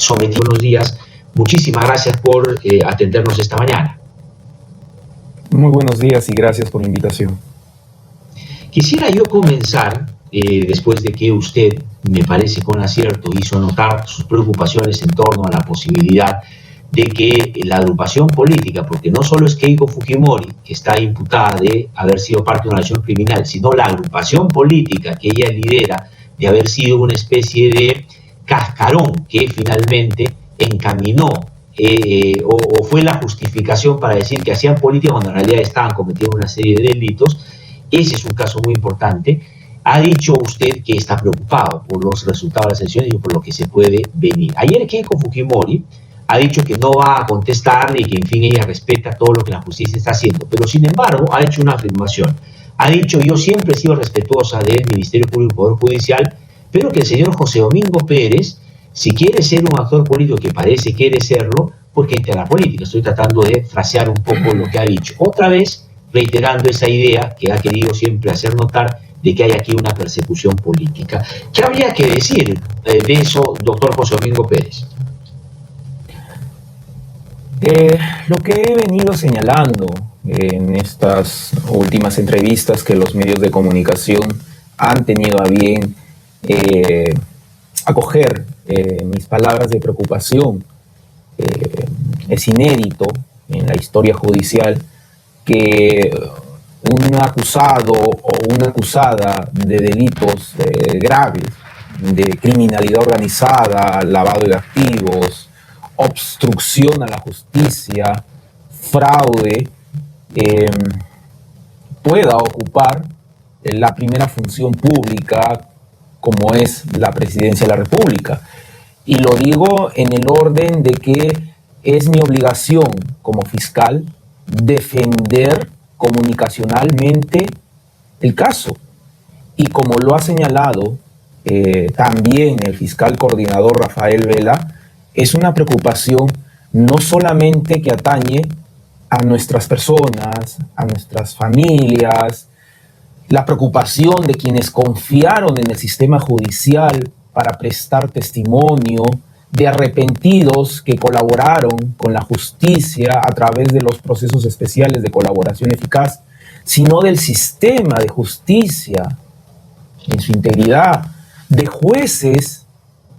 sometido. Buenos días. Muchísimas gracias por atendernos esta mañana. Muy buenos días y gracias por la invitación. Quisiera yo comenzar, después de que usted, me parece con acierto, hizo notar sus preocupaciones en torno a la posibilidad de que la agrupación política, porque no solo es Keiko Fujimori, que está imputada de haber sido parte de una acción criminal, sino la agrupación política que ella lidera de haber sido una especie de cascarón que finalmente encaminó o fue la justificación para decir que hacían política cuando en realidad estaban cometiendo una serie de delitos. Ese es un caso muy importante. Ha dicho usted que está preocupado por los resultados de las elecciones y por lo que se puede venir. Ayer Keiko Fujimori ha dicho que no va a contestar y que, en fin, ella respeta todo lo que la justicia está haciendo. Pero, sin embargo, ha hecho una afirmación. Ha dicho: yo siempre he sido respetuosa del Ministerio Público y Poder Judicial, pero que el señor José Domingo Pérez, si quiere ser un actor político, que parece quiere serlo, porque entra en la política. Estoy tratando de frasear un poco lo que ha dicho. Otra vez, reiterando esa idea que ha querido siempre hacer notar de que hay aquí una persecución política. ¿Qué habría que decir de eso, doctor José Domingo Pérez? Lo que he venido señalando en estas últimas entrevistas que los medios de comunicación han tenido a bien acoger mis palabras de preocupación, es inédito en la historia judicial que un acusado o una acusada de delitos graves, de criminalidad organizada, lavado de activos, obstrucción a la justicia, fraude, pueda ocupar la primera función pública como es la presidencia de la República. Y lo digo en el orden de que es mi obligación como fiscal defender comunicacionalmente el caso. Y como lo ha señalado también el fiscal coordinador Rafael Vela, es una preocupación no solamente que atañe a nuestras personas, a nuestras familias, la preocupación de quienes confiaron en el sistema judicial para prestar testimonio, de arrepentidos que colaboraron con la justicia a través de los procesos especiales de colaboración eficaz, sino del sistema de justicia en su integridad, de jueces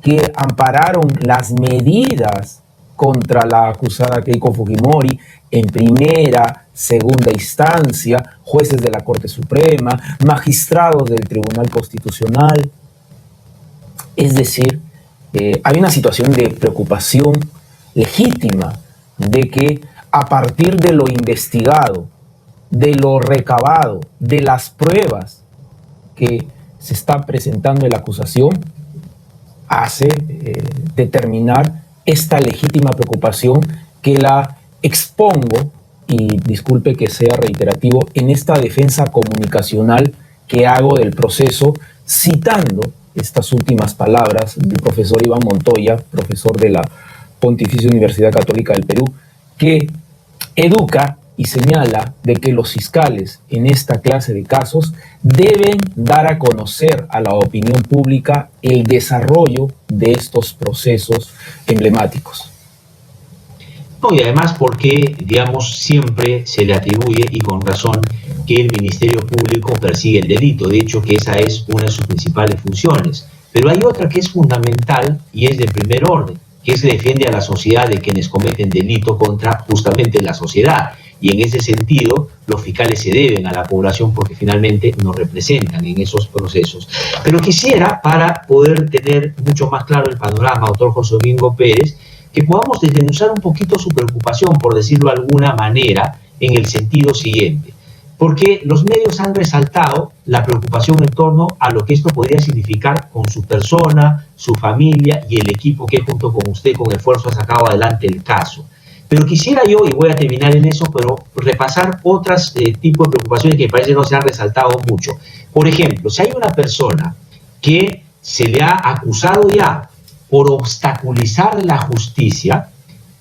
que ampararon las medidas contra la acusada Keiko Fujimori en primera, segunda instancia, jueces de la Corte Suprema, magistrados del Tribunal Constitucional. Es decir, hay una situación de preocupación legítima de que a partir de lo investigado, de lo recabado, de las pruebas que se está presentando en la acusación, hace determinar esta legítima preocupación que la expongo, y disculpe que sea reiterativo, en esta defensa comunicacional que hago del proceso, citando estas últimas palabras del profesor Iván Montoya, profesor de la Pontificia Universidad Católica del Perú, que educa y señala de que los fiscales en esta clase de casos deben dar a conocer a la opinión pública el desarrollo de estos procesos emblemáticos. No, y además porque, digamos, siempre se le atribuye, y con razón, que el Ministerio Público persigue el delito. De hecho, que esa es una de sus principales funciones. Pero hay otra que es fundamental y es de primer orden, que es que defiende a la sociedad de quienes cometen delito contra justamente la sociedad. Y en ese sentido, los fiscales se deben a la población porque finalmente nos representan en esos procesos. Pero quisiera, para poder tener mucho más claro el panorama, doctor José Domingo Pérez, que podamos desmenuzar un poquito su preocupación, por decirlo de alguna manera, en el sentido siguiente. Porque los medios han resaltado la preocupación en torno a lo que esto podría significar con su persona, su familia y el equipo que junto con usted, con esfuerzo, ha sacado adelante el caso. Pero quisiera yo, y voy a terminar en eso, pero repasar otros tipos de preocupaciones que me parece no se han resaltado mucho. Por ejemplo, si hay una persona que se le ha acusado ya por obstaculizar la justicia,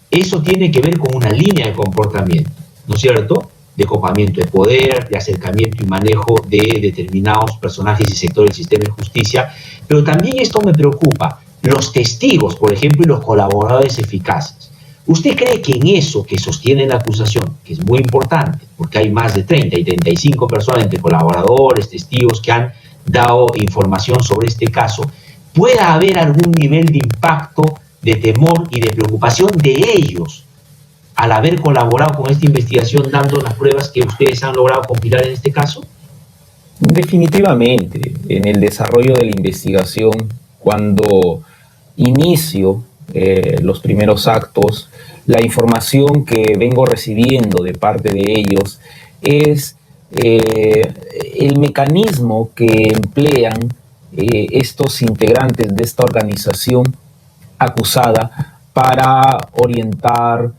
eso tiene que ver con una línea de comportamiento, ¿no es cierto?, de copamiento de poder, de acercamiento y manejo de determinados personajes y sectores del sistema de justicia. Pero también esto me preocupa, los testigos, por ejemplo, y los colaboradores eficaces. ¿Usted cree que en eso que sostiene la acusación, que es muy importante, porque hay más de 30 y 35 personas entre colaboradores, testigos que han dado información sobre este caso, pueda haber algún nivel de impacto, de temor y de preocupación de ellos al haber colaborado con esta investigación dando las pruebas que ustedes han logrado compilar en este caso? Definitivamente, en el desarrollo de la investigación, cuando inicio los primeros actos, la información que vengo recibiendo de parte de ellos es el mecanismo que emplean estos integrantes de esta organización acusada para orientar,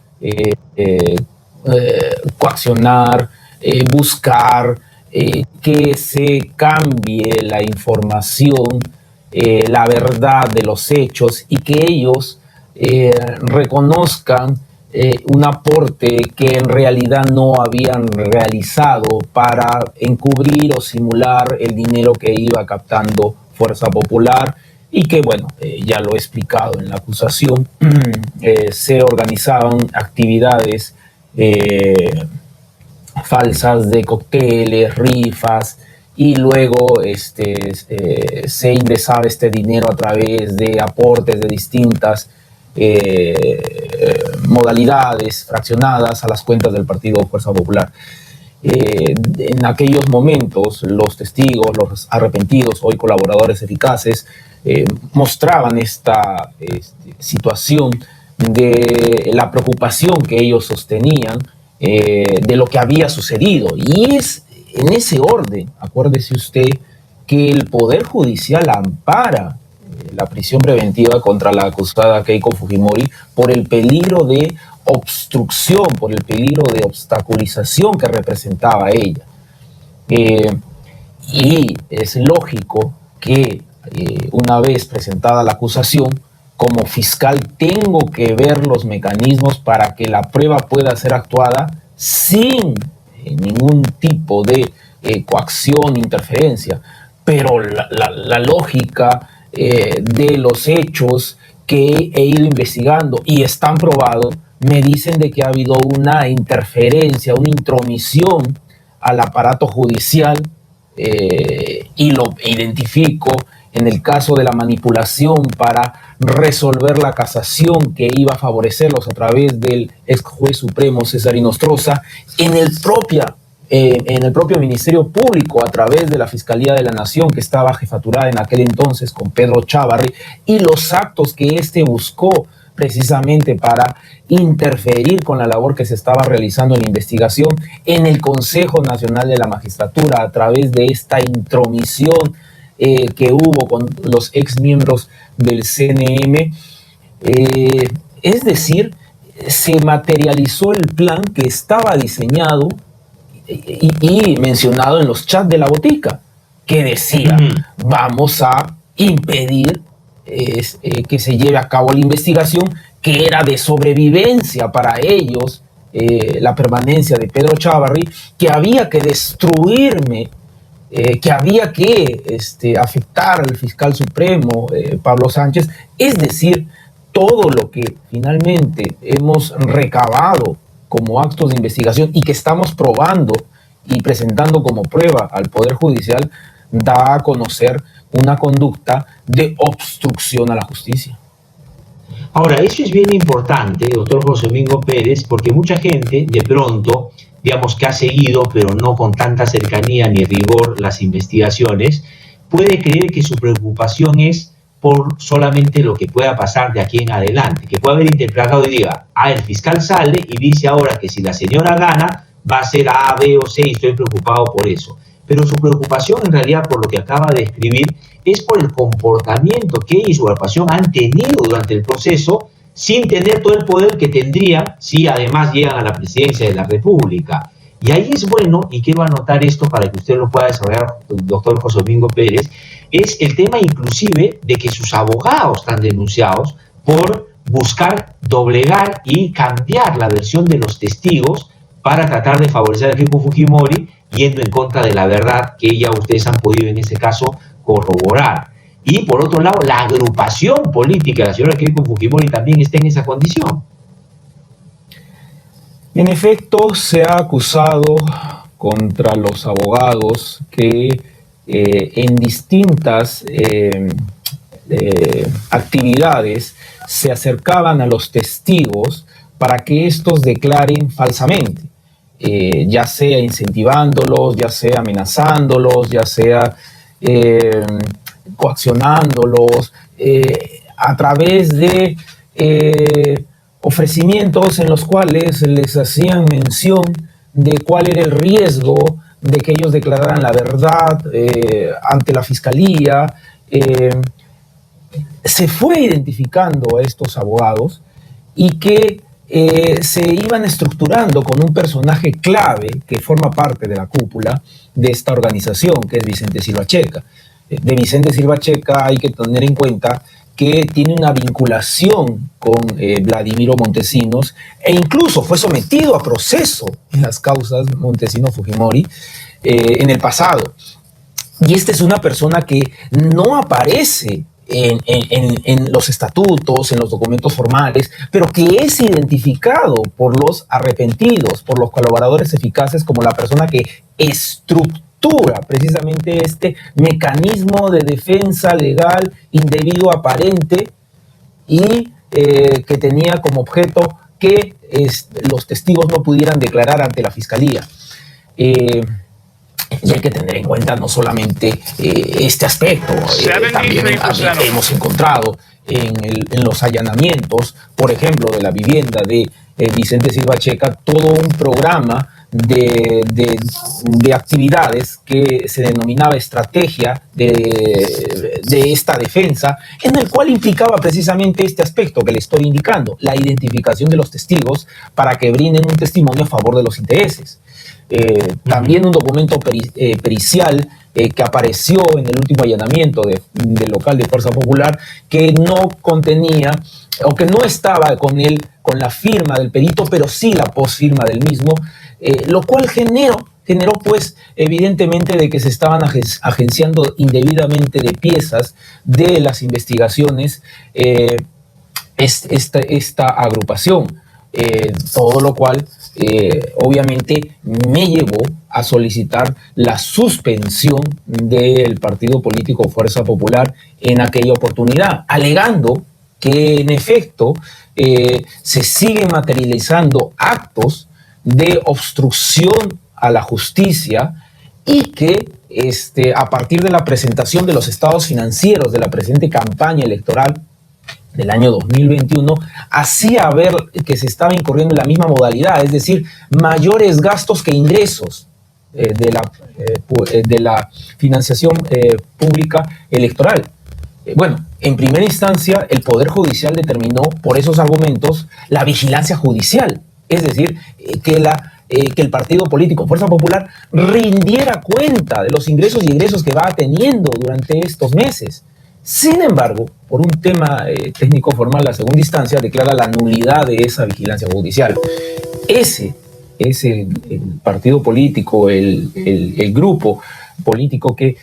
coaccionar, buscar que se cambie la información, la verdad de los hechos y que ellos reconozcan un aporte que en realidad no habían realizado para encubrir o simular el dinero que iba captando Fuerza Popular y que, bueno, ya lo he explicado en la acusación, se organizaban actividades falsas de cócteles, rifas, y luego se ingresaba este dinero a través de aportes de distintas modalidades fraccionadas a las cuentas del Partido Fuerza Popular. En aquellos momentos, los testigos, los arrepentidos, hoy colaboradores eficaces, mostraban esta situación de la preocupación que ellos sostenían de lo que había sucedido. Y es en ese orden, acuérdese usted, que el Poder Judicial ampara la prisión preventiva contra la acusada Keiko Fujimori por el peligro de obstrucción, por el peligro de obstaculización que representaba ella. Y es lógico que una vez presentada la acusación, como fiscal tengo que ver los mecanismos para que la prueba pueda ser actuada sin ningún tipo de coacción, interferencia. Pero la lógica de los hechos que he ido investigando y están probados, me dicen de que ha habido una interferencia, una intromisión al aparato judicial, y lo identifico en el caso de la manipulación para resolver la casación que iba a favorecerlos a través del ex juez supremo César Inostroza, en el propio Ministerio Público, a través de la Fiscalía de la Nación, que estaba jefaturada en aquel entonces con Pedro Chávarri, y los actos que buscó precisamente para interferir con la labor que se estaba realizando en la investigación en el Consejo Nacional de la Magistratura, a través de esta intromisión que hubo con los exmiembros del CNM. Es decir, se materializó el plan que estaba diseñado y mencionado en los chats de la botica, que decía, vamos a impedir que se lleve a cabo la investigación, que era de sobrevivencia para ellos, la permanencia de Pedro Chávarri, que había que destruirme, que había que afectar al fiscal supremo, Pablo Sánchez. Es decir, todo lo que finalmente hemos recabado como actos de investigación y que estamos probando y presentando como prueba al Poder Judicial, da a conocer una conducta de obstrucción a la justicia. Ahora, eso es bien importante, doctor José Domingo Pérez, porque mucha gente de pronto, digamos que ha seguido, pero no con tanta cercanía ni rigor, las investigaciones, puede creer que su preocupación es por solamente lo que pueda pasar de aquí en adelante, que puede haber interpretado y diga, el fiscal sale y dice ahora que si la señora gana, va a ser A, B o C y estoy preocupado por eso. Pero su preocupación en realidad, por lo que acaba de escribir, es por el comportamiento que ella y su agrupación han tenido durante el proceso, sin tener todo el poder que tendrían si además llegan a la presidencia de la República. Y ahí es bueno, y quiero anotar esto para que usted lo pueda desarrollar, doctor José Domingo Pérez, es el tema inclusive de que sus abogados están denunciados por buscar doblegar y cambiar la versión de los testigos para tratar de favorecer a Keiko Fujimori, yendo en contra de la verdad que ustedes han podido en ese caso corroborar. y por otro lado la agrupación política de la señora Keiko Fujimori también está en esa condición. En efecto, se ha acusado contra los abogados que en distintas actividades se acercaban a los testigos para que estos declaren falsamente, ya sea incentivándolos, ya sea amenazándolos, ya sea coaccionándolos, a través de ofrecimientos en los cuales les hacían mención de cuál era el riesgo de que ellos declararan la verdad ante la fiscalía. Se fue identificando a estos abogados y que se iban estructurando con un personaje clave que forma parte de la cúpula de esta organización, que es Vicente Silva Checa. De Vicente Silva Checa hay que tener en cuenta que tiene una vinculación con Vladimiro Montesinos e incluso fue sometido a proceso en las causas Montesinos-Fujimori en el pasado. Y esta es una persona que no aparece en los estatutos, en los documentos formales, pero que es identificado por los arrepentidos, por los colaboradores eficaces como la persona que estructura precisamente este mecanismo de defensa legal indebido aparente y que tenía como objeto que los testigos no pudieran declarar ante la fiscalía. Y hay que tener en cuenta no solamente este aspecto, también hemos encontrado en los allanamientos, por ejemplo, de la vivienda de Vicente Silva Checa, todo un programa de actividades que se denominaba estrategia de esta defensa, en el cual implicaba precisamente este aspecto que le estoy indicando, la identificación de los testigos para que brinden un testimonio a favor de los intereses. También un documento pericial que apareció en el último allanamiento del local de Fuerza Popular, que no contenía o que no estaba con la firma del perito, pero sí la posfirma del mismo, lo cual generó pues evidentemente de que se estaban agenciando indebidamente de piezas de las investigaciones esta agrupación, todo lo cual obviamente me llevó a solicitar la suspensión del partido político Fuerza Popular en aquella oportunidad, alegando que en efecto se siguen materializando actos de obstrucción a la justicia y que a partir de la presentación de los estados financieros de la presente campaña electoral del año 2021, hacía ver que se estaba incurriendo en la misma modalidad, es decir, mayores gastos que ingresos de la financiación pública electoral. Bueno, en primera instancia, el Poder Judicial determinó por esos argumentos la vigilancia judicial, es decir, que el partido político Fuerza Popular rindiera cuenta de los ingresos y egresos que va teniendo durante estos meses. Sin embargo, por un tema técnico formal, la segunda instancia declara la nulidad de esa vigilancia judicial. Ese es el partido político, el grupo político que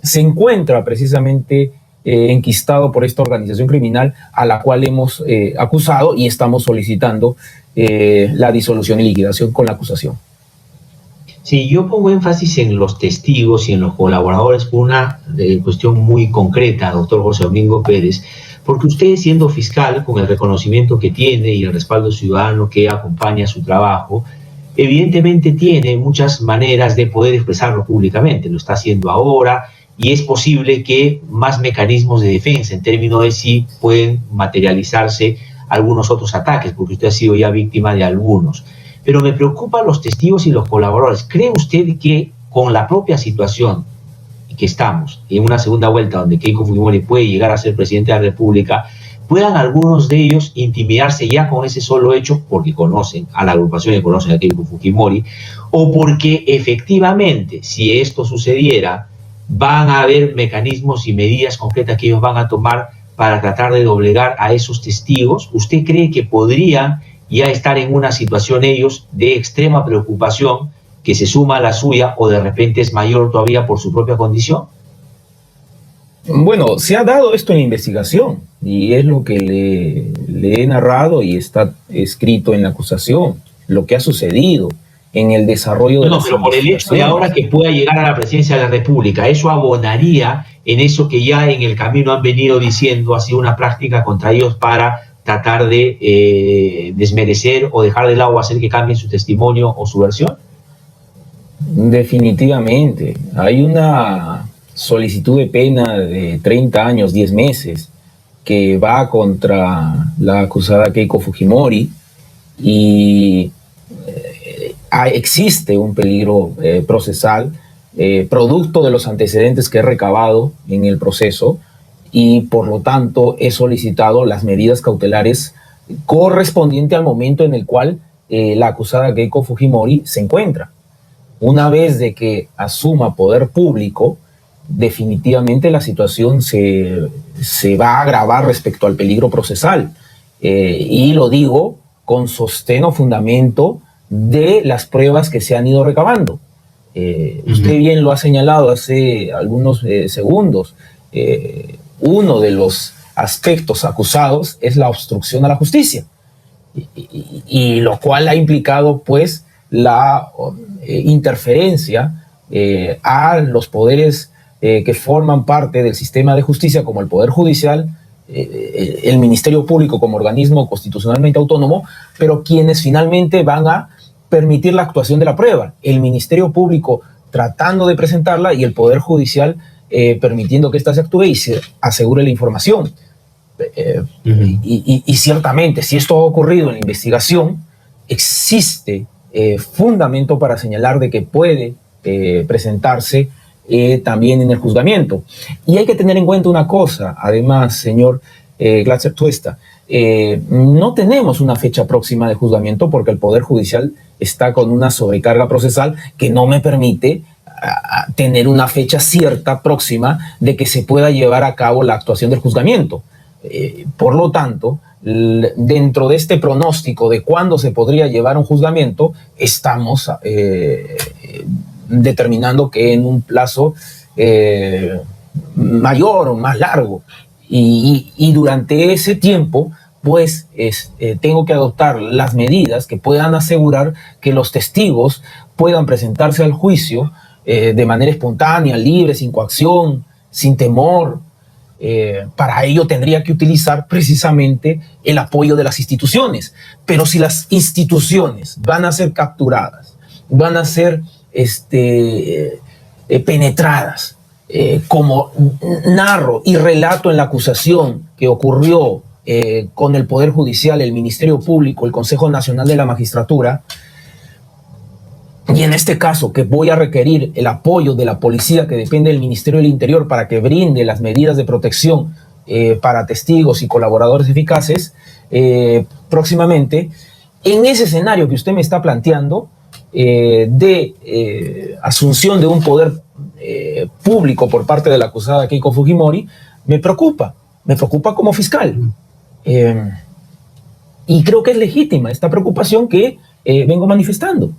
se encuentra precisamente enquistado por esta organización criminal a la cual hemos acusado y estamos solicitando la disolución y liquidación con la acusación. Sí, yo pongo énfasis en los testigos y en los colaboradores por una cuestión muy concreta, doctor José Domingo Pérez, porque usted, siendo fiscal, con el reconocimiento que tiene y el respaldo ciudadano que acompaña su trabajo, evidentemente tiene muchas maneras de poder expresarlo públicamente. Lo está haciendo ahora y es posible que más mecanismos de defensa, en términos de si pueden materializarse algunos otros ataques, porque usted ha sido ya víctima de algunos. Pero me preocupan los testigos y los colaboradores. ¿Cree usted que con la propia situación que estamos, en una segunda vuelta donde Keiko Fujimori puede llegar a ser presidente de la República, puedan algunos de ellos intimidarse ya con ese solo hecho porque conocen a la agrupación y conocen a Keiko Fujimori, o porque efectivamente, si esto sucediera, van a haber mecanismos y medidas concretas que ellos van a tomar para tratar de doblegar a esos testigos? ¿Usted cree que podrían ya estar en una situación ellos de extrema preocupación que se suma a la suya o de repente es mayor todavía por su propia condición? Bueno, se ha dado esto en investigación y es lo que le he narrado y está escrito en la acusación, lo que ha sucedido en el desarrollo de No, las pero por el hecho de ahora investigaciones. que pueda llegar a la presidencia de la República, eso abonaría en eso que ya en el camino han venido diciendo, ha sido una práctica contra ellos para tratar de desmerecer o dejar de lado o hacer que cambien su testimonio o su versión. Definitivamente. Hay una solicitud de pena de 30 años, 10 meses, que va contra la acusada Keiko Fujimori y existe un peligro procesal producto de los antecedentes que he recabado en el proceso y por lo tanto he solicitado las medidas cautelares correspondientes al momento en el cual la acusada Keiko Fujimori se encuentra. Una vez de que asuma poder público, definitivamente la situación se va a agravar respecto al peligro procesal. Y lo digo con sostén o fundamento de las pruebas que se han ido recabando. Usted bien lo ha señalado hace algunos segundos. Uno de los aspectos acusados es la obstrucción a la justicia, y lo cual ha implicado pues la interferencia a los poderes que forman parte del sistema de justicia, como el Poder Judicial, el Ministerio Público como organismo constitucionalmente autónomo, pero quienes finalmente van a permitir la actuación de la prueba. El Ministerio Público tratando de presentarla y el Poder Judicial permitiendo que ésta se actúe y se asegure la información. Y ciertamente, si esto ha ocurrido en la investigación, existe fundamento para señalar de que puede presentarse también en el juzgamiento. Y hay que tener en cuenta una cosa, además, señor Glatzer Tuesta, no tenemos una fecha próxima de juzgamiento porque el Poder Judicial está con una sobrecarga procesal que no me permite tener una fecha cierta próxima de que se pueda llevar a cabo la actuación del juzgamiento. Por lo tanto, dentro de este pronóstico de cuándo se podría llevar un juzgamiento, estamos determinando que en un plazo mayor o más largo. Y durante ese tiempo, pues tengo que adoptar las medidas que puedan asegurar que los testigos puedan presentarse al juicio de manera espontánea, libre, sin coacción, sin temor. Para ello tendría que utilizar precisamente el apoyo de las instituciones. Pero si las instituciones van a ser capturadas, van a ser penetradas, como narro y relato en la acusación que ocurrió con el Poder Judicial, el Ministerio Público, el Consejo Nacional de la Magistratura, y en este caso que voy a requerir el apoyo de la policía que depende del Ministerio del Interior para que brinde las medidas de protección para testigos y colaboradores eficaces próximamente, en ese escenario que usted me está planteando de asunción de un poder público por parte de la acusada Keiko Fujimori, me preocupa como fiscal. Y creo que es legítima esta preocupación que vengo manifestando.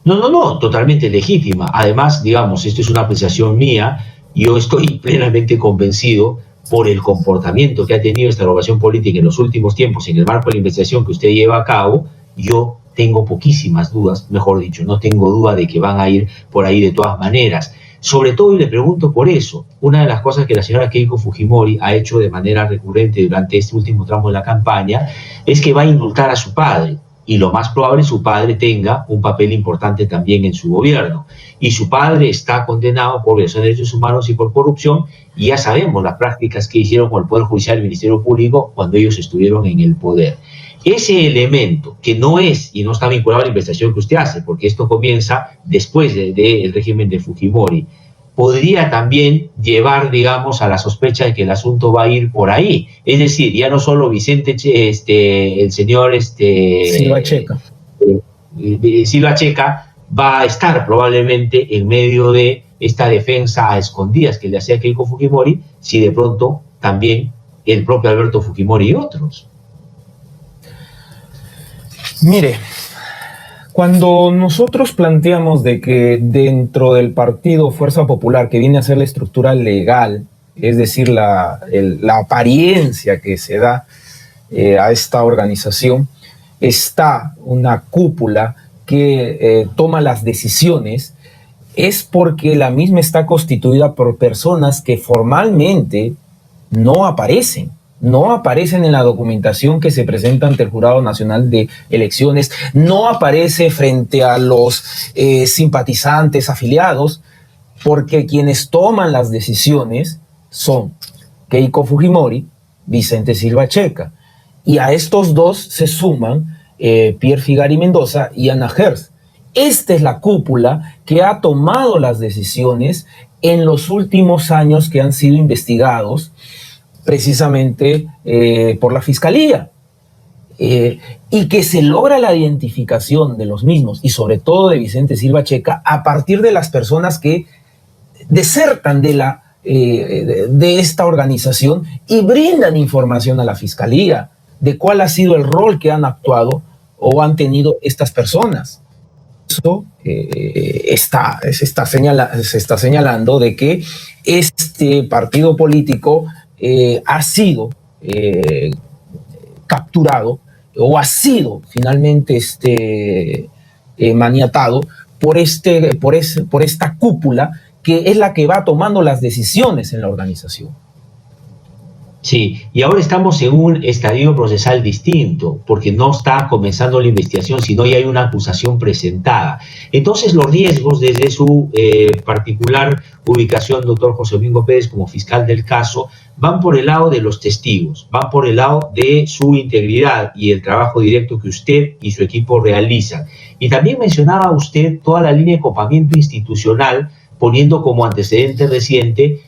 No, totalmente legítima. Además, digamos, esto es una apreciación mía. Yo estoy plenamente convencido por el comportamiento que ha tenido esta agrupación política en los últimos tiempos en el marco de la investigación que usted lleva a cabo. Yo tengo poquísimas dudas, mejor dicho, no tengo duda de que van a ir por ahí de todas maneras. Sobre todo, y le pregunto por eso, una de las cosas que la señora Keiko Fujimori ha hecho de manera recurrente durante este último tramo de la campaña es que va a indultar a su padre. Y lo más probable, su padre tenga un papel importante también en su gobierno. Y su padre está condenado por violación de derechos humanos y por corrupción, y ya sabemos las prácticas que hicieron con el Poder Judicial y el Ministerio Público cuando ellos estuvieron en el poder. Ese elemento, que no es y no está vinculado a la investigación que usted hace, porque esto comienza después del régimen de Fujimori, podría también llevar, digamos, a la sospecha de que el asunto va a ir por ahí. Es decir, ya no solo Vicente, el señor Silva Checa. Silva Checa va a estar probablemente en medio de esta defensa a escondidas que le hacía Keiko Fujimori, si de pronto también el propio Alberto Fujimori y otros. Mire, cuando nosotros planteamos de que dentro del partido Fuerza Popular, que viene a ser la estructura legal es decir, la apariencia que se da a esta organización, está una cúpula que toma las decisiones, es porque la misma está constituida por personas que formalmente no aparecen en la documentación que se presenta ante el Jurado Nacional de Elecciones, no aparece frente a los simpatizantes afiliados, porque quienes toman las decisiones son Keiko Fujimori, Vicente Silva Checa, y a estos dos se suman Pierre Figari Mendoza y Ana Hertz. Esta es la cúpula que ha tomado las decisiones en los últimos años que han sido investigados precisamente por la Fiscalía, y que se logra la identificación de los mismos y sobre todo de Vicente Silva Checa a partir de las personas que desertan de esta organización y brindan información a la Fiscalía de cuál ha sido el rol que han actuado o han tenido estas personas. Eso se está señalando de que este partido político ha sido capturado o ha sido finalmente maniatado por esta cúpula que es la que va tomando las decisiones en la organización. Sí, y ahora estamos en un estadio procesal distinto, porque no está comenzando la investigación, sino ya hay una acusación presentada. Entonces, los riesgos desde su particular ubicación, doctor José Domingo Pérez, como fiscal del caso, van por el lado de los testigos, van por el lado de su integridad y el trabajo directo que usted y su equipo realizan. Y también mencionaba usted toda la línea de copamiento institucional, poniendo como antecedente reciente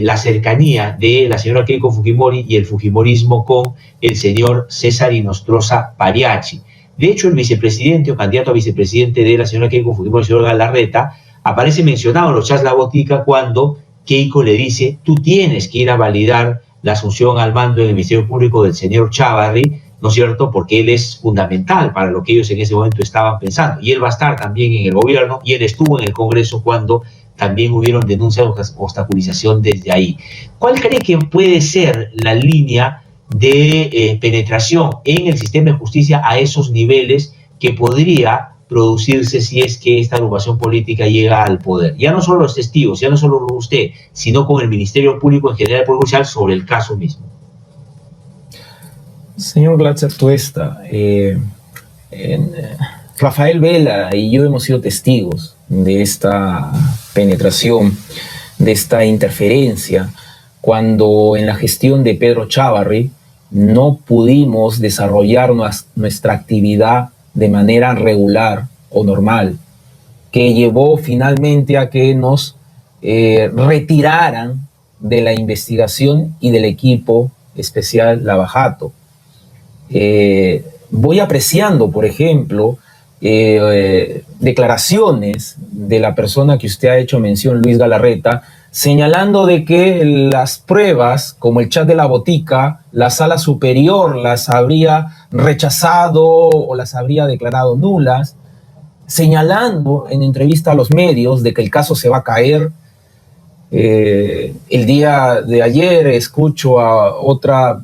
la cercanía de la señora Keiko Fujimori y el fujimorismo con el señor César Inostroza Pariachi. De hecho, el vicepresidente o candidato a vicepresidente de la señora Keiko Fujimori, el señor Galarreta, aparece mencionado en los chats La Botica cuando Keiko le dice: tú tienes que ir a validar la asunción al mando en el Ministerio Público del señor Chávarri, ¿no es cierto?, porque él es fundamental para lo que ellos en ese momento estaban pensando. Y él va a estar también en el gobierno, y él estuvo en el Congreso cuando también hubieron denuncias de obstaculización desde ahí. ¿Cuál cree que puede ser la línea de penetración en el sistema de justicia a esos niveles que podría producirse si es que esta agrupación política llega al poder? Ya no solo los testigos, ya no solo usted, sino con el Ministerio Público en general, el Poder Judicial, sobre el caso mismo. Señor Glatzer Tuesta, Rafael Vela y yo hemos sido testigos de esta penetración, de esta interferencia, cuando en la gestión de Pedro Chávarri no pudimos desarrollar nuestra actividad de manera regular o normal, que llevó finalmente a que nos retiraran de la investigación y del equipo especial Lava Jato. Voy apreciando, por ejemplo, declaraciones de la persona que usted ha hecho mención, Luis Galarreta, señalando de que las pruebas, como el chat de La Botica, la sala superior las habría rechazado o las habría declarado nulas, señalando en entrevista a los medios de que el caso se va a caer. El día de ayer escucho a otra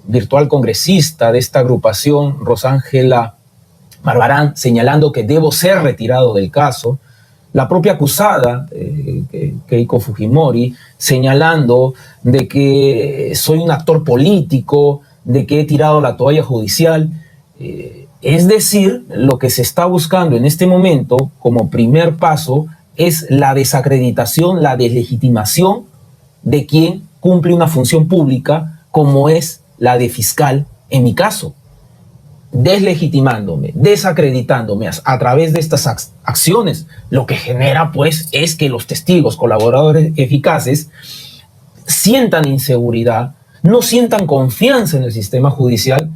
virtual congresista de esta agrupación, Rosángela Barbarán, señalando que debo ser retirado del caso. La propia acusada, Keiko Fujimori, señalando de que soy un actor político, de que he tirado la toalla judicial. Es decir, lo que se está buscando en este momento como primer paso es la desacreditación, la deslegitimación de quien cumple una función pública como es la de fiscal en mi caso. Deslegitimándome, desacreditándome a través de estas acciones, lo que genera pues es que los testigos, colaboradores eficaces, sientan inseguridad, no sientan confianza en el sistema judicial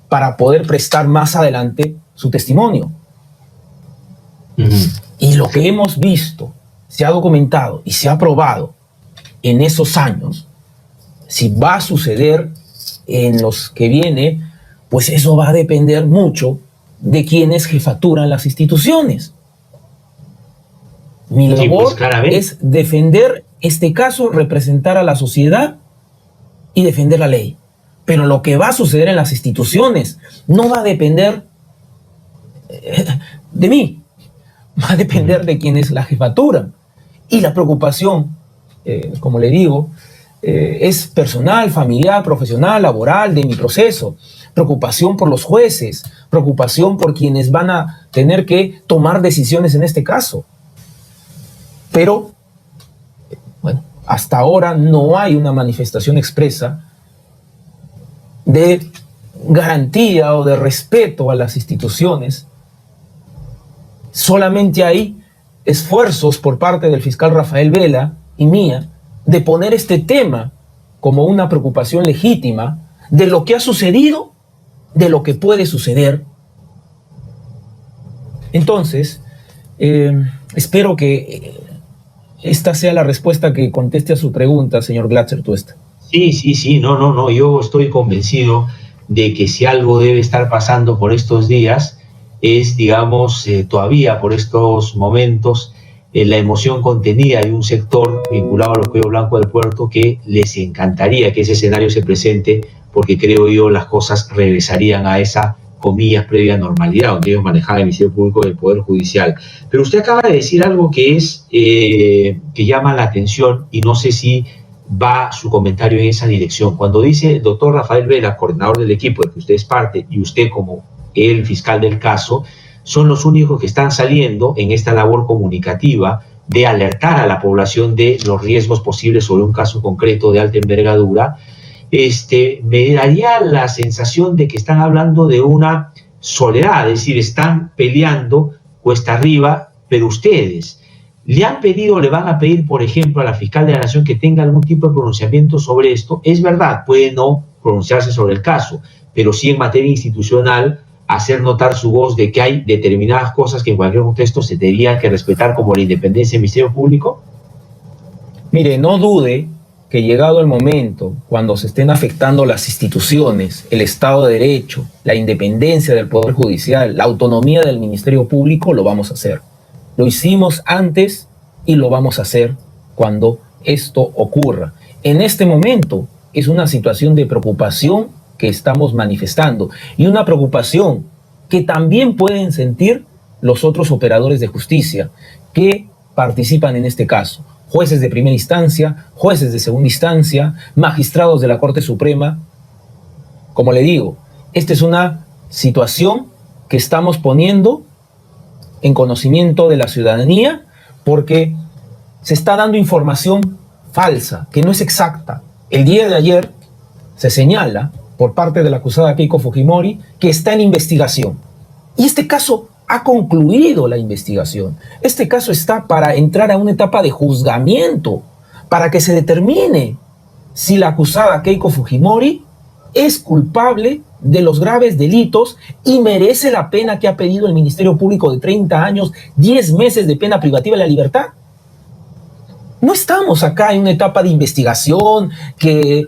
para poder prestar más adelante su testimonio. Y lo que hemos visto, se ha documentado y se ha probado en esos años, si va a suceder en los que viene, pues eso va a depender mucho de quienes jefaturan las instituciones. Mi labor es defender este caso, representar a la sociedad y defender la ley. Pero lo que va a suceder en las instituciones no va a depender de mí, va a depender de quién es la jefatura. Y la preocupación, como le digo, es personal, familiar, profesional, laboral, de mi proceso. Preocupación por los jueces, preocupación por quienes van a tener que tomar decisiones en este caso. Pero, bueno, hasta ahora no hay una manifestación expresa de garantía o de respeto a las instituciones. Solamente hay esfuerzos por parte del fiscal Rafael Vela y mía de poner este tema como una preocupación legítima de lo que ha sucedido, de lo que puede suceder. Entonces, espero que esta sea la respuesta que conteste a su pregunta, señor Glatzer Tuesta. Sí, no, yo estoy convencido de que si algo debe estar pasando por estos días es, digamos, todavía por estos momentos, la emoción contenida de un sector vinculado a los cuellos blancos del puerto que les encantaría que ese escenario se presente, porque creo yo las cosas regresarían a esa, comillas, previa normalidad, donde ellos manejaban el Ministerio Público del Poder Judicial. Pero usted acaba de decir algo que es que llama la atención y no sé si va su comentario en esa dirección. Cuando dice el doctor Rafael Vela, coordinador del equipo del que usted es parte, y usted como el fiscal del caso, son los únicos que están saliendo en esta labor comunicativa de alertar a la población de los riesgos posibles sobre un caso concreto de alta envergadura, me daría la sensación de que están hablando de una soledad, es decir, están peleando cuesta arriba, pero ustedes le han pedido, le van a pedir, por ejemplo, a la fiscal de la Nación que tenga algún tipo de pronunciamiento sobre esto. Es verdad, puede no pronunciarse sobre el caso, pero sí en materia institucional hacer notar su voz de que hay determinadas cosas que en cualquier contexto se tendrían que respetar, como la independencia del Ministerio Público. Mire, no dude que llegado el momento, cuando se estén afectando las instituciones, el Estado de Derecho, la independencia del Poder Judicial, la autonomía del Ministerio Público, lo vamos a hacer. Lo hicimos antes y lo vamos a hacer cuando esto ocurra. En este momento es una situación de preocupación que estamos manifestando y una preocupación que también pueden sentir los otros operadores de justicia que participan en este caso. Jueces de primera instancia, jueces de segunda instancia, magistrados de la Corte Suprema. Como le digo, esta es una situación que estamos poniendo en conocimiento de la ciudadanía porque se está dando información falsa, que no es exacta. El día de ayer se señala por parte de la acusada Keiko Fujimori que está en investigación. Y este caso ha concluido la investigación. Este caso está para entrar a una etapa de juzgamiento, para que se determine si la acusada Keiko Fujimori es culpable de los graves delitos y merece la pena que ha pedido el Ministerio Público de 30 años, 10 meses de pena privativa de la libertad. No estamos acá en una etapa de investigación que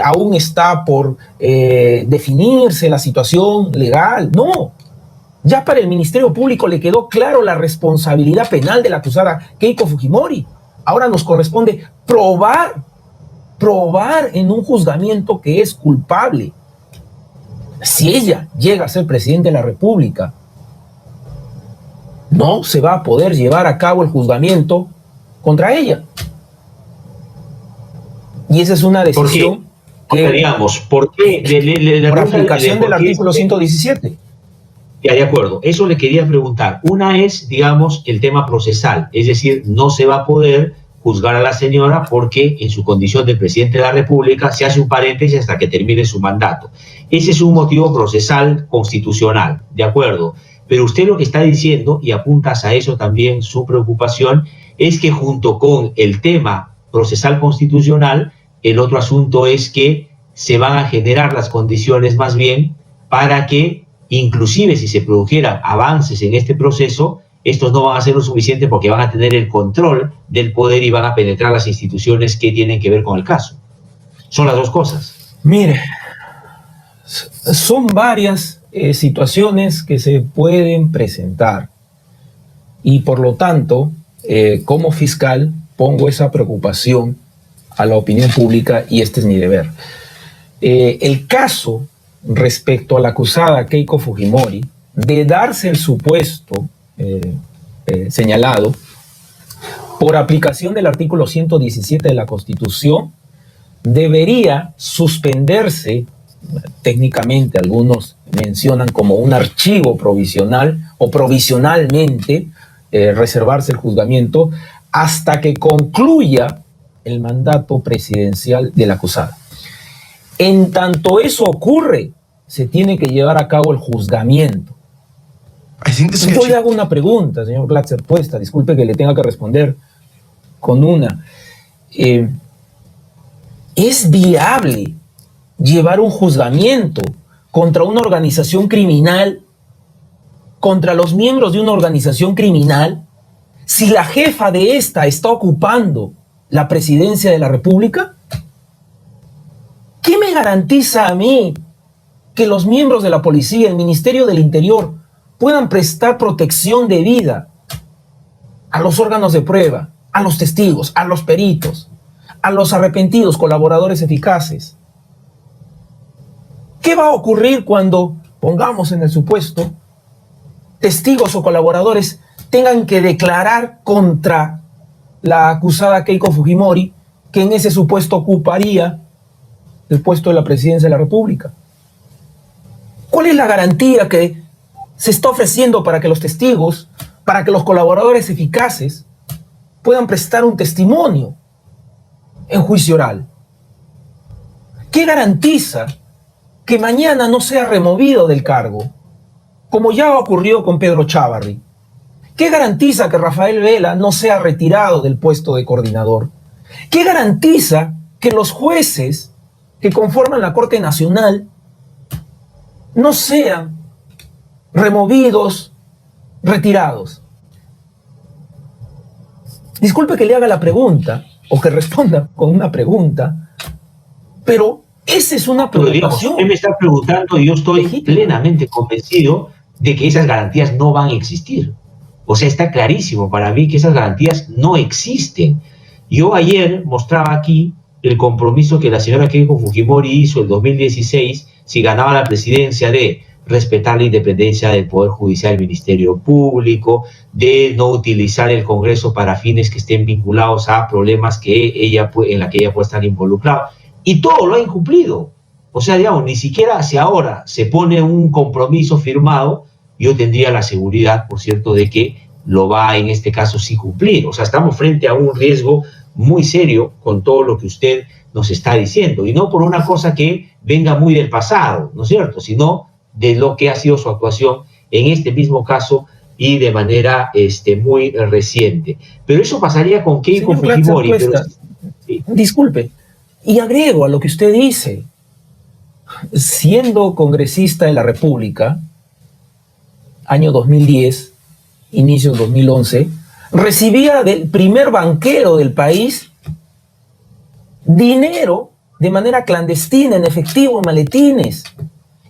aún está por definirse la situación legal. No. Ya para el Ministerio Público le quedó claro la responsabilidad penal de la acusada Keiko Fujimori. Ahora nos corresponde probar en un juzgamiento que es culpable. Si ella llega a ser presidente de la República, no se va a poder llevar a cabo el juzgamiento contra ella. Y esa es una decisión que, digamos, ¿por qué? Por aplicación del artículo 117. Ya, de acuerdo. Eso le quería preguntar. Una es, digamos, el tema procesal. Es decir, no se va a poder juzgar a la señora porque en su condición de presidente de la República se hace un paréntesis hasta que termine su mandato. Ese es un motivo procesal constitucional, ¿de acuerdo? Pero usted lo que está diciendo, y apuntas a eso también su preocupación, es que junto con el tema procesal constitucional, el otro asunto es que se van a generar las condiciones más bien para que, inclusive si se produjeran avances en este proceso, estos no van a ser lo suficiente porque van a tener el control del poder y van a penetrar las instituciones que tienen que ver con el caso. Son las dos cosas. Mire, son varias situaciones que se pueden presentar y por lo tanto, como fiscal, pongo esa preocupación a la opinión pública y este es mi deber. El caso respecto a la acusada Keiko Fujimori, de darse el supuesto señalado por aplicación del artículo 117 de la Constitución, debería suspenderse, técnicamente algunos mencionan como un archivo provisional o provisionalmente reservarse el juzgamiento hasta que concluya el mandato presidencial de la acusada. En tanto eso ocurre, se tiene que llevar a cabo el juzgamiento. Yo le hago una pregunta, señor Glatzer Puesta, disculpe que le tenga que responder con una. ¿Es viable llevar un juzgamiento contra una organización criminal, contra los miembros de una organización criminal, si la jefa de esta está ocupando la presidencia de la República? ¿Qué me garantiza a mí que los miembros de la policía, el Ministerio del Interior, puedan prestar protección debida a los órganos de prueba, a los testigos, a los peritos, a los arrepentidos colaboradores eficaces? ¿Qué va a ocurrir cuando, pongamos en el supuesto, testigos o colaboradores tengan que declarar contra la acusada Keiko Fujimori, que en ese supuesto ocuparía el puesto de la presidencia de la República? ¿Cuál es la garantía que se está ofreciendo para que los testigos, para que los colaboradores eficaces puedan prestar un testimonio en juicio oral? ¿Qué garantiza que mañana no sea removido del cargo, como ya ocurrió con Pedro Chávarri? ¿Qué garantiza que Rafael Vela no sea retirado del puesto de coordinador? ¿Qué garantiza que los jueces que conforman la Corte Nacional no sean removidos, retirados? Disculpe que le haga la pregunta o que responda con una pregunta, pero esa es una preocupación. Usted me está preguntando y yo estoy plenamente convencido de que esas garantías no van a existir. O sea, está clarísimo para mí que esas garantías no existen. Yo ayer mostraba aquí el compromiso que la señora Keiko Fujimori hizo en 2016 si ganaba la presidencia, de respetar la independencia del Poder Judicial, del Ministerio Público, de no utilizar el Congreso para fines que estén vinculados a problemas en la que ella puede estar involucrada. Y todo lo ha incumplido. O sea, digamos, ni siquiera si ahora se pone un compromiso firmado, yo tendría la seguridad, por cierto, de que lo va en este caso sí cumplir. O sea, estamos frente a un riesgo muy serio con todo lo que usted nos está diciendo. Y no por una cosa que venga muy del pasado, ¿no es cierto? Sino de lo que ha sido su actuación en este mismo caso y de manera muy reciente. Pero eso pasaría con Keiko Fujimori. Pero, sí. Disculpe, y agrego a lo que usted dice, siendo congresista de la República, año 2010, inicio 2011, recibía del primer banquero del país dinero de manera clandestina, en efectivo, en maletines.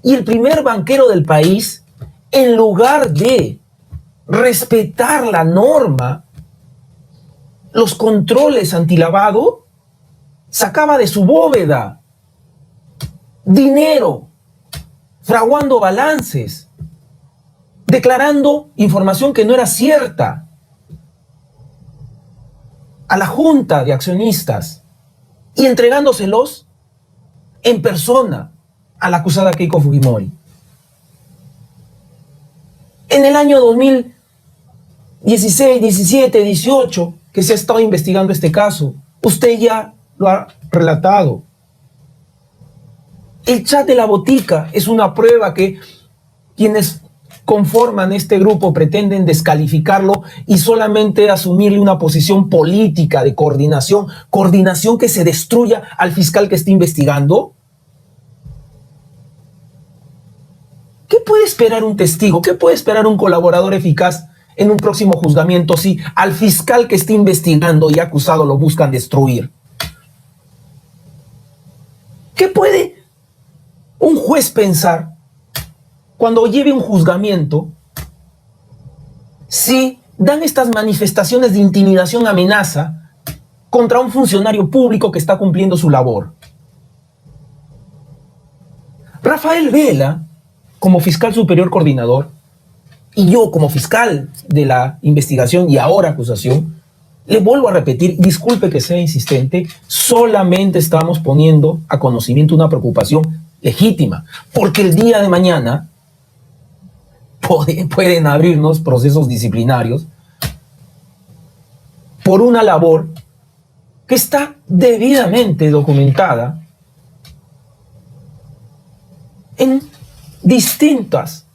Y el primer banquero del país, en lugar de respetar la norma, los controles antilavado, sacaba de su bóveda dinero, fraguando balances, declarando información que no era cierta a la junta de accionistas y entregándoselos en persona a la acusada Keiko Fujimori. En el año 2016, 17, 18, que se ha estado investigando este caso, usted ya lo ha relatado. El chat de la botica es una prueba que quienes conforman este grupo pretenden descalificarlo y solamente asumirle una posición política de coordinación que se destruya al fiscal que está investigando. ¿Qué puede esperar un testigo? ¿Qué puede esperar un colaborador eficaz en un próximo juzgamiento si al fiscal que está investigando y acusado lo buscan destruir? ¿Qué puede un juez pensar cuando lleve un juzgamiento si dan estas manifestaciones de intimidación, amenaza contra un funcionario público que está cumpliendo su labor. Rafael Vela, como fiscal superior coordinador, y yo como fiscal de la investigación y ahora acusación, le vuelvo a repetir, disculpe que sea insistente, solamente estamos poniendo a conocimiento una preocupación legítima, porque el día de mañana pueden abrirnos procesos disciplinarios por una labor que está debidamente documentada en distintas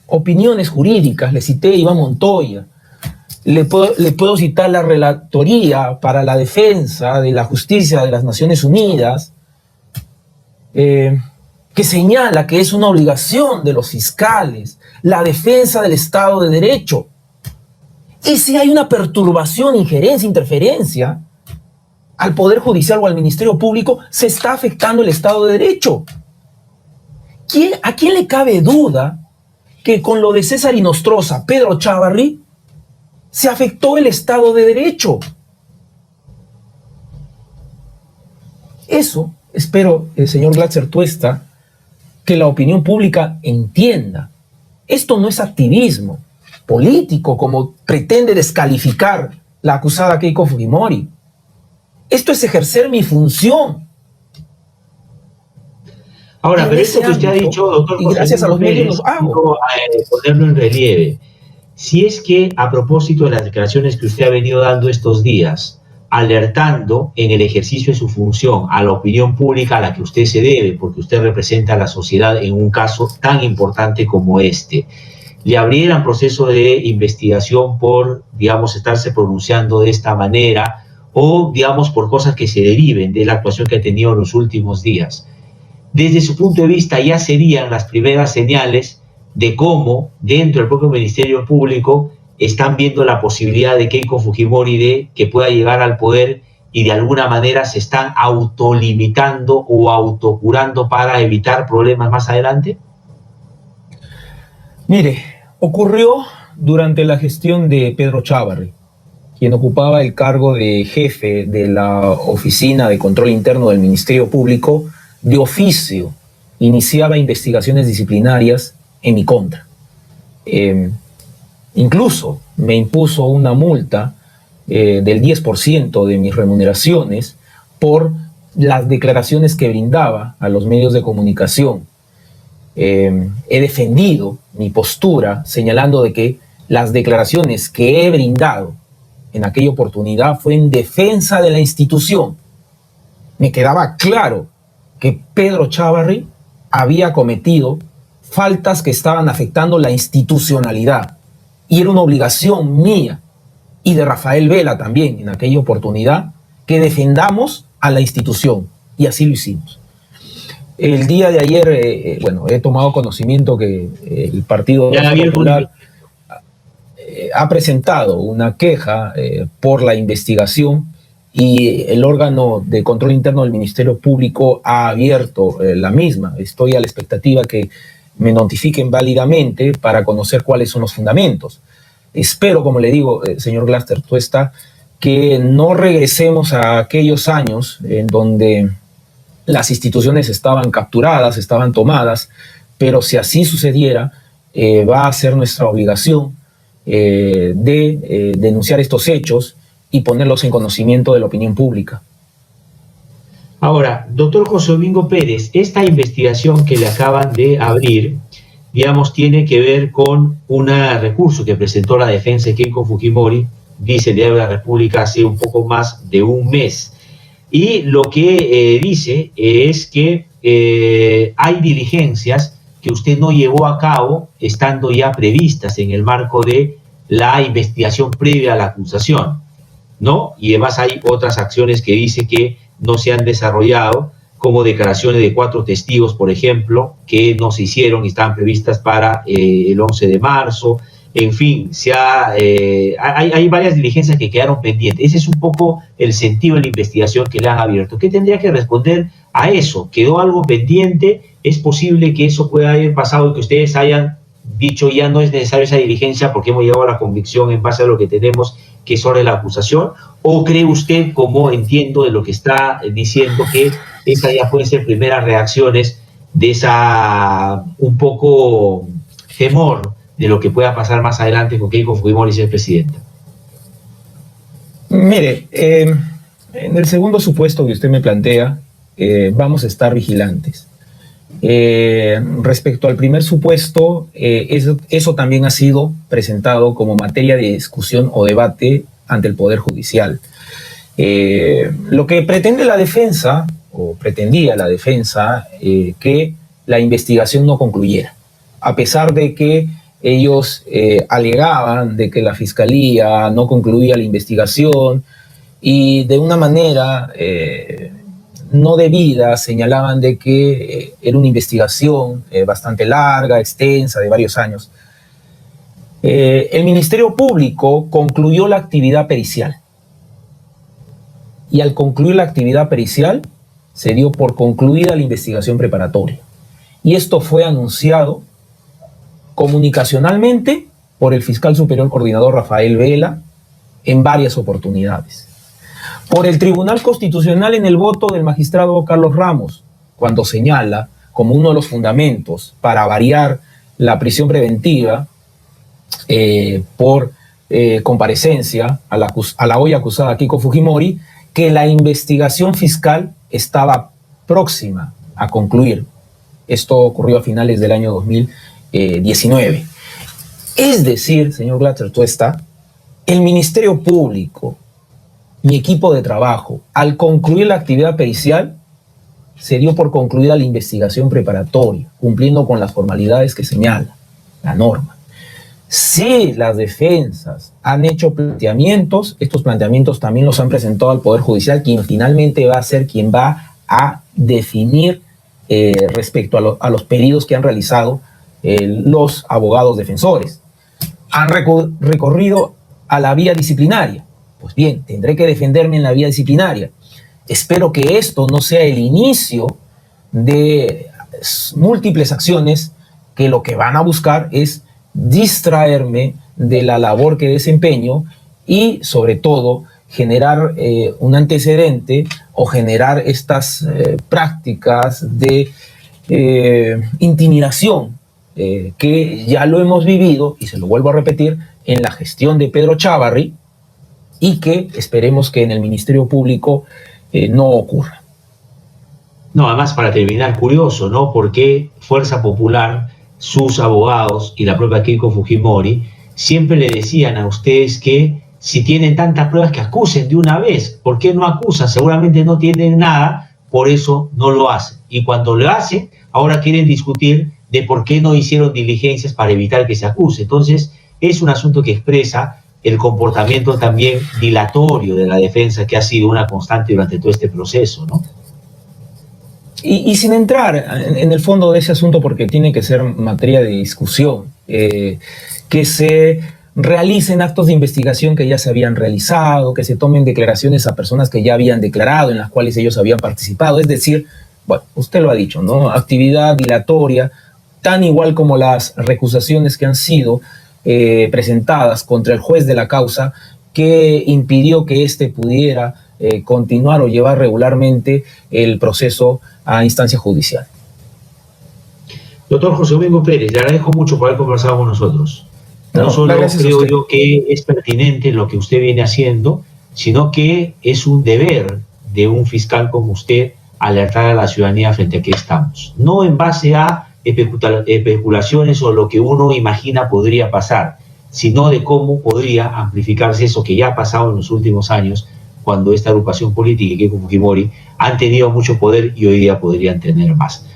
opiniones jurídicas. Le cité a Iván Montoya, le puedo citar la Relatoría para la Defensa de la Justicia de las Naciones Unidas, que señala que es una obligación de los fiscales la defensa del Estado de Derecho. Y si hay una perturbación, injerencia, interferencia al Poder Judicial o al Ministerio Público, se está afectando el Estado de Derecho. ¿A quién le cabe duda que con lo de César Inostroza, Pedro Chávarri, se afectó el Estado de Derecho? Eso, espero, el señor Glatzer Tuesta, que la opinión pública entienda. Esto no es activismo político, como pretende descalificar la acusada Keiko Fujimori. Esto es ejercer mi función. Ahora, pero esto que usted ha dicho, doctor, y gracias a los medios lo hago. Ponerlo en relieve. Si es que, a propósito de las declaraciones que usted ha venido dando estos días, alertando en el ejercicio de su función a la opinión pública a la que usted se debe, porque usted representa a la sociedad en un caso tan importante como este, le abrieran proceso de investigación por, digamos, estarse pronunciando de esta manera o, digamos, por cosas que se deriven de la actuación que ha tenido en los últimos días. Desde su punto de vista, ya serían las primeras señales de cómo, dentro del propio Ministerio Público, están viendo la posibilidad de Keiko Fujimori que pueda llegar al poder y de alguna manera se están autolimitando o autocurando para evitar problemas más adelante? Mire, ocurrió durante la gestión de Pedro Chávarri, quien ocupaba el cargo de jefe de la Oficina de Control Interno del Ministerio Público. De oficio iniciaba investigaciones disciplinarias en mi contra. Incluso me impuso una multa del 10% de mis remuneraciones por las declaraciones que brindaba a los medios de comunicación. He defendido mi postura señalando de que las declaraciones que he brindado en aquella oportunidad fue en defensa de la institución. Me quedaba claro que Pedro Chávarri había cometido faltas que estaban afectando la institucionalidad y era una obligación mía y de Rafael Vela también en aquella oportunidad que defendamos a la institución, y así lo hicimos. El día de ayer, bueno, he tomado conocimiento que el Partido Popular ha presentado una queja por la investigación y el órgano de control interno del Ministerio Público ha abierto la misma. Estoy a la expectativa que me notifiquen válidamente para conocer cuáles son los fundamentos. Espero, como le digo, señor Glatzer Tuesta, que no regresemos a aquellos años en donde las instituciones estaban capturadas, estaban tomadas, pero si así sucediera, va a ser nuestra obligación de denunciar estos hechos y ponerlos en conocimiento de la opinión pública. Ahora, doctor José Domingo Pérez, esta investigación que le acaban de abrir, digamos, tiene que ver con un recurso que presentó la defensa de Keiko Fujimori, dice el Diario de la República, hace un poco más de un mes. Y lo que dice es que hay diligencias que usted no llevó a cabo estando ya previstas en el marco de la investigación previa a la acusación, ¿no? Y además hay otras acciones que dice que no se han desarrollado, como declaraciones de 4 testigos, por ejemplo, que no se hicieron y estaban previstas para el 11 de marzo. En fin, hay varias diligencias que quedaron pendientes. Ese es un poco el sentido de la investigación que le han abierto. ¿Qué tendría que responder a eso? ¿Quedó algo pendiente? ¿Es posible que eso pueda haber pasado y que ustedes hayan dicho ya no es necesaria esa diligencia porque hemos llegado a la convicción en base a lo que tenemos que sobre la acusación? ¿O cree usted, como entiendo de lo que está diciendo, que esa ya pueden ser primeras reacciones de esa un poco temor de lo que pueda pasar más adelante con Keiko Fujimori ser presidenta? Mire, en el segundo supuesto que usted me plantea, vamos a estar vigilantes. Respecto al primer supuesto, eso también ha sido presentado como materia de discusión o debate ante el Poder Judicial. Lo que pretende la defensa, o pretendía la defensa, que la investigación no concluyera, a pesar de que ellos alegaban de que la Fiscalía no concluía la investigación y de una manera no debida señalaban de que era una investigación bastante larga, extensa, de varios años. El Ministerio Público concluyó la actividad pericial y al concluir la actividad pericial se dio por concluida la investigación preparatoria. Y esto fue anunciado comunicacionalmente por el fiscal superior coordinador Rafael Vela en varias oportunidades. Por el Tribunal Constitucional en el voto del magistrado Carlos Ramos, cuando señala como uno de los fundamentos para variar la prisión preventiva por comparecencia a la hoy acusada Keiko Fujimori, que la investigación fiscal estaba próxima a concluir. Esto ocurrió a finales del año 2019. Es decir, señor Glatzer Tuesta, el Ministerio Público, mi equipo de trabajo, al concluir la actividad pericial, se dio por concluida la investigación preparatoria, cumpliendo con las formalidades que señala la norma. Si las defensas han hecho planteamientos, estos planteamientos también los han presentado al Poder Judicial, quien finalmente va a ser quien va a definir respecto a los pedidos que han realizado los abogados defensores. Han recorrido a la vía disciplinaria. Pues bien, tendré que defenderme en la vía disciplinaria. Espero que esto no sea el inicio de múltiples acciones que lo que van a buscar es distraerme de la labor que desempeño y, sobre todo, generar un antecedente o generar estas prácticas de intimidación que ya lo hemos vivido, y se lo vuelvo a repetir, en la gestión de Pedro Chávarri, y que esperemos que en el Ministerio Público no ocurra. No, además, para terminar, curioso, ¿no? Porque Fuerza Popular, sus abogados y la propia Keiko Fujimori siempre le decían a ustedes que si tienen tantas pruebas que acusen de una vez. ¿Por qué no acusan? Seguramente no tienen nada, por eso no lo hacen. Y cuando lo hacen, ahora quieren discutir de por qué no hicieron diligencias para evitar que se acuse. Entonces, es un asunto que expresa el comportamiento también dilatorio de la defensa, que ha sido una constante durante todo este proceso, ¿no? Y sin entrar en el fondo de ese asunto, porque tiene que ser materia de discusión, que se realicen actos de investigación que ya se habían realizado, que se tomen declaraciones a personas que ya habían declarado, en las cuales ellos habían participado. Es decir, bueno, usted lo ha dicho, ¿no? Actividad dilatoria, tan igual como las recusaciones que han sido presentadas contra el juez de la causa, que impidió que éste pudiera continuar o llevar regularmente el proceso a instancia judicial. Doctor José Domingo Pérez, le agradezco mucho por haber conversado con nosotros. No solo creo yo que es pertinente lo que usted viene haciendo, sino que es un deber de un fiscal como usted alertar a la ciudadanía frente a qué estamos. No en base a especulaciones o lo que uno imagina podría pasar, sino de cómo podría amplificarse eso que ya ha pasado en los últimos años, cuando esta agrupación política y Keiko Fujimori han tenido mucho poder y hoy día podrían tener más.